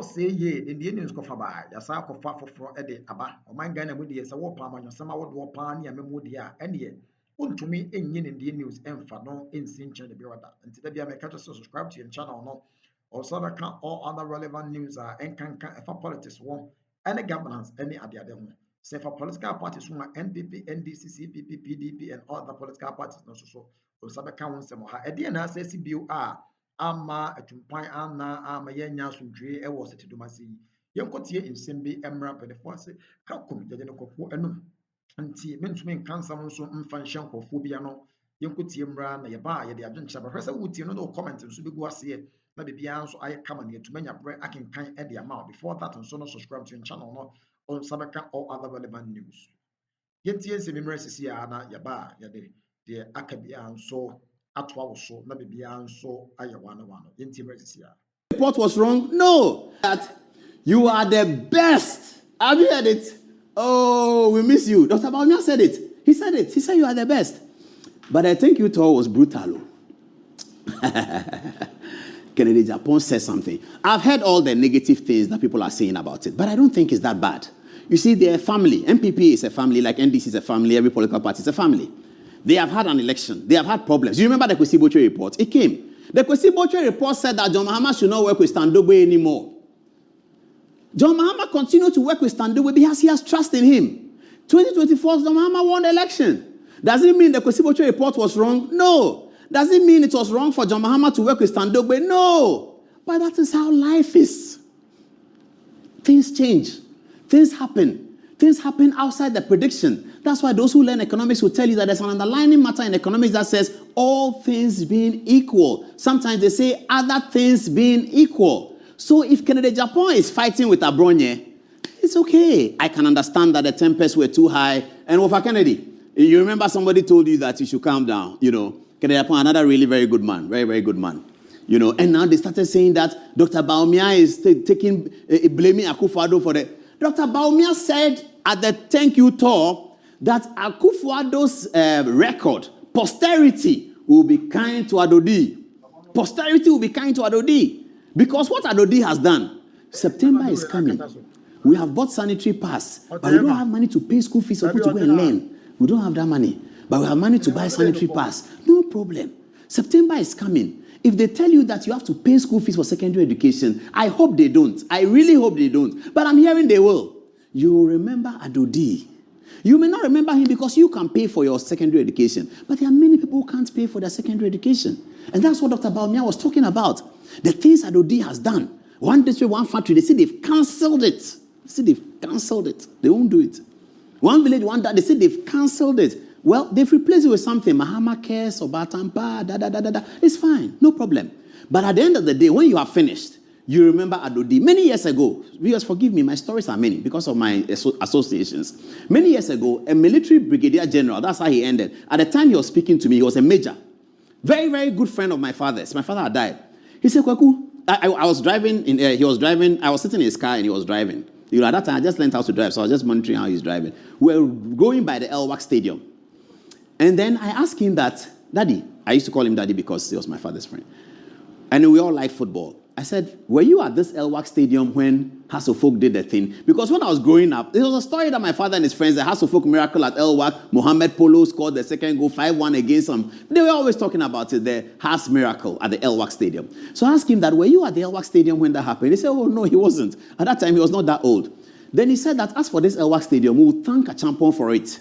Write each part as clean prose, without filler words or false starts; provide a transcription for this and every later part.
say ye in the Indians Kofaba, Yasa Kofa for Eddie Abba, or my Ghana with the Sawapa, your summer would pan, Yamemodia, and ye. To me, in yin in the news and for no in Sincha the Birada. And today, I may catch us subscribe to your channel no. Also, all other relevant news are and can for politics one, any governance, any at the other one. Say for political parties, NPP, NDC, CPP, PDP, and all other political parties, no so. Osabeka won se mo ha ede na asesi bio a ama atumpan ana ama yenya asundwe e wo sete domasi yenkotie nsem bi emra pedefo ase ka kom jeje no kofo enum nti mentumi nkansam nso mfa nhye nkofo bia no yenkotie mra na ye ba ye de adwenche ba hwese wutie no no comment nso bi gu ase na bibia nso aye kama ne atuma nyabre akenkan e de ama before that nso no subscribe to your channel no on Sabeka all other relevant news yetie nsem mra sisi a na ye ba ye de the Akabia and so at so na bibia and so ayawana. The report was wrong. No, that you are the best. Have you heard it? Oh, we miss you. Dr. Bawumia said it. He said it. He said you are the best. But I think you thought was brutal. Kennedy Japan said something. I've heard all the negative things that people are saying about it, but I don't think it's that bad. You see, they're a family. MPP is a family, like NDC is a family, every political party is a family. They have had an election. They have had problems. You remember the Kwesi Botwe report? It came. The Kwesi Botwe report said that John Mahama should not work with Standogbe anymore. John Mahama continued to work with Standogbe because he has trust in him. 2024, John Mahama won the election. Does it mean the Kwesi Botwe report was wrong? No. Does it mean it was wrong for John Mahama to work with Standogbe? No. But that is how life is. Things change. Things happen. Things happen outside the prediction. That's why those who learn economics will tell you that there's an underlying matter in economics that says all things being equal. Sometimes they say other things being equal. So if Kennedy Japan is fighting with Abronye, it's okay. I can understand that the tempests were too high. And over Kennedy, you remember somebody told you that you should calm down. You know, Kennedy Japan, another really very good man. Very, very good man. You know, and now they started saying that Dr. Bawumia is blaming Akuffo for the... Dr. Bawumia said at the thank you talk that Akuffo's record, posterity will be kind to Addo. Posterity will be kind to Addo. Because what Addo has done, September is coming. We have bought sanitary pass, but we don't have money to pay school fees for people to go and learn. We don't have that money, but we have money to buy sanitary pass. No problem. September is coming. If they tell you that you have to pay school fees for secondary education, I hope they don't. I really hope they don't. But I'm hearing they will. You will remember Addo. You may not remember him because you can pay for your secondary education. But there are many people who can't pay for their secondary education. And that's what Dr. Bawumia was talking about. The things Addo has done. One district, one factory, they say they've cancelled it. They say they've cancelled it. They won't do it. One village, one that they say they've cancelled it. Well, they've replaced it with something. Mahama cares or Batampa, It's fine, no problem. But at the end of the day, when you are finished, you remember Addo. Many years ago, viewers, forgive me, my stories are many because of my associations. Many years ago, a military brigadier general, that's how he ended. At the time he was speaking to me, he was a major. Very, very good friend of my father's. My father had died. He said, Kwaku, I was driving, he was driving, I was sitting in his car and he was driving. You know, at that time, I just learned how to drive, so I was just monitoring how he's driving. We were going by the Elwak Stadium. And then I asked him that, Daddy, I used to call him Daddy because he was my father's friend. And we all like football. I said, were you at this Elwak Stadium when Hasselfolk did the thing? Because when I was growing up, there was a story that my father and his friends, the Hasselfolk miracle at Elwak, Mohamed Polo scored the second goal, 5-1 against them. They were always talking about it, the Has miracle at the Elwak Stadium. So I asked him that, were you at the Elwak Stadium when that happened? He said, oh, no, he wasn't. At that time, he was not that old. Then he said that as for this Elwak Stadium, we will thank a champion for it.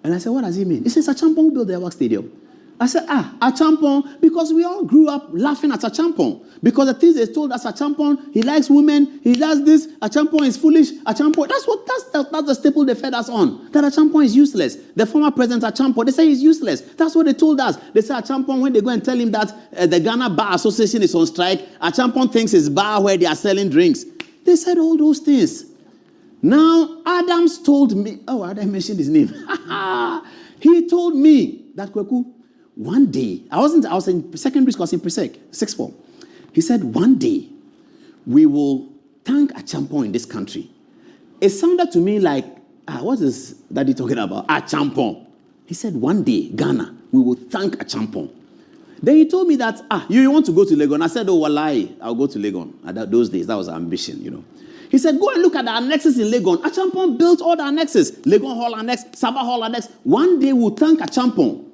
And I said, what does he mean? He says, a champion who built the Elwak Stadium. I said, a champion, because we all grew up laughing at a champion. Because the things they told us, a champion, he likes women, he does this, a champion is foolish, a champion. That's the staple they fed us on. That a champion is useless. The former president, a champion, they say he's useless. That's what they told us. They say a champion, when they go and tell him that the Ghana Bar Association is on strike, a champion thinks it's bar where they are selling drinks. They said all those things. Now, Adams told me, I didn't mention his name. He told me that, Kweku, one day, I was in secondary school, I was in pre-sec, sixth form. He said, one day, we will thank a champion in this country. It sounded to me like, what is Daddy talking about? A champion. He said, one day, Ghana, we will thank a champion. Then he told me that, you want to go to Legon? I said, oh, wallahi, I'll go to Legon. At those days, that was our ambition, you know. He said, go and look at the annexes in Legon. Achampong built all the annexes. Legon Hall Annex, Sabah Hall Annex. One day we'll thank Achampong.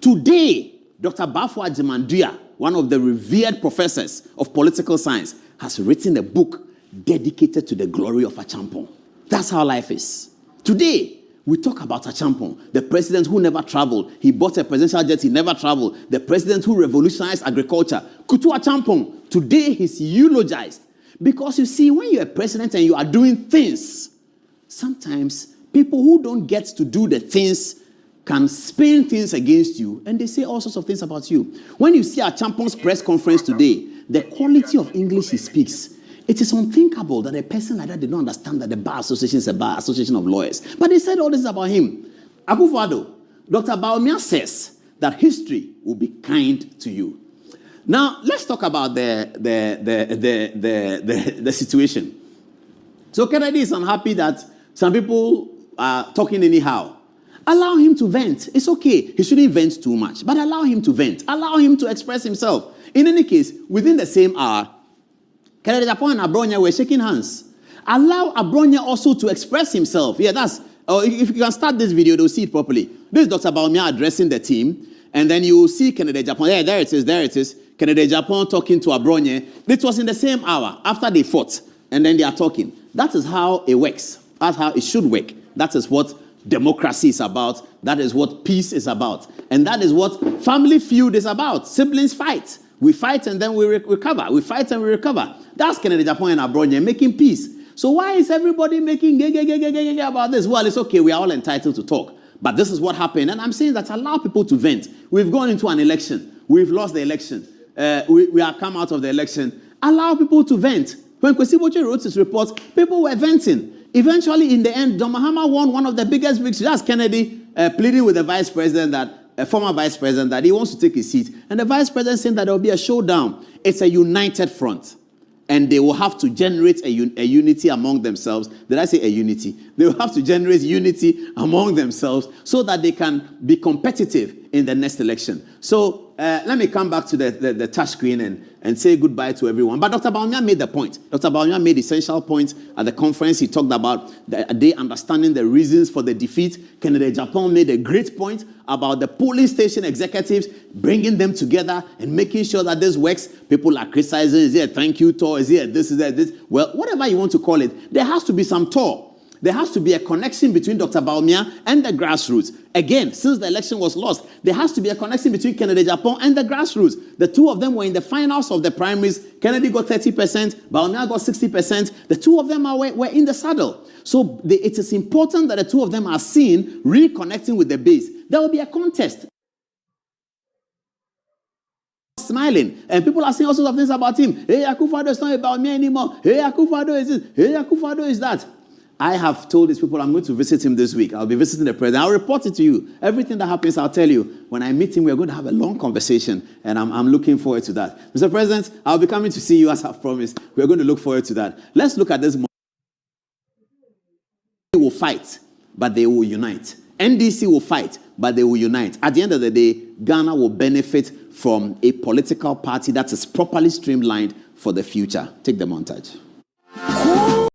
Today, Dr. Bafo Ajimanduya, one of the revered professors of political science, has written a book dedicated to the glory of Achampong. That's how life is. Today, we talk about Achampong, the president who never traveled. He bought a presidential jet, he never traveled. The president who revolutionized agriculture. Kutu Achampong, today he's eulogized. Because you see, when you're a president and you are doing things, sometimes people who don't get to do the things can spin things against you, and they say all sorts of things about you. When you see Achampong's press conference today, the quality of English he speaks, it is unthinkable that a person like that did not understand that the Bar Association is a bar association of lawyers. But they said all this about him. Akuffo Addo, Dr. Bawumia says that history will be kind to you. Now, let's talk about the situation. So Kennedy is unhappy that some people are talking anyhow. Allow him to vent. It's okay. He shouldn't vent too much, but allow him to vent. Allow him to express himself. In any case, within the same hour, Kennedy Japon and Abronya were shaking hands. Allow Abronya also to express himself. Yeah, if you can start this video, they'll see it properly. This is Dr. Bawumia addressing the team, and then you will see Kennedy Japon. Yeah, there it is. Kennedy Japon talking to Abronya. This was in the same hour after they fought, and then they are talking. That is how it works. That's how it should work. That is what democracy is about. That is what peace is about. And that is what family feud is about. Siblings fight. We fight and then we recover. We fight and we recover. That's Kennedy Japon and Abronya making peace. So why is everybody making about this? Well, it's okay. We are all entitled to talk. But this is what happened. And I'm saying that allow people to vent. We've gone into an election. We've lost the election. We are come out of the election. Allow people to vent. When Kwesi Boche wrote his report, people were venting. Eventually, in the end, John Mahama won one of the biggest victories. That's Kennedy pleading with the vice president, that former vice president, that he wants to take his seat. And the vice president saying that there will be a showdown. It's a united front. And they will have to generate a unity among themselves. Did I say a unity? They will have to generate unity among themselves so that they can be competitive in the next election. So let me come back to the touch screen and say goodbye to everyone. But Dr. Bawumia made the point. Dr. Bawumia made essential points at the conference. He talked about they understanding the reasons for the defeat. Kennedy Japon made a great point about the polling station executives, bringing them together and making sure that this works. People are criticizing, is it a thank you tour? Is it this, is that this? Well, whatever you want to call it, there has to be some tour. There has to be a connection between Dr. Bawumia and the grassroots. Again, since the election was lost, there has to be a connection between Kennedy Japon and the grassroots. The two of them were in the finals of the primaries. Kennedy got 30%, Bawumia got 60%. The two of them were in the saddle. So it is important that the two of them are seen reconnecting with the base. There will be a contest. Smiling, and people are saying all sorts of things about him. Hey, Akuffo Addo is not about me anymore. Hey, Akuffo Addo is this. Hey, Akuffo Addo is that. I have told these people I'm going to visit him this week. I'll be visiting the president. I'll report it to you. Everything that happens, I'll tell you. When I meet him, we're going to have a long conversation, and I'm looking forward to that. Mr. President, I'll be coming to see you as I've promised. We're going to look forward to that. Let's look at this. They will fight, but they will unite. NDC will fight, but they will unite. At the end of the day, Ghana will benefit from a political party that is properly streamlined for the future. Take the montage.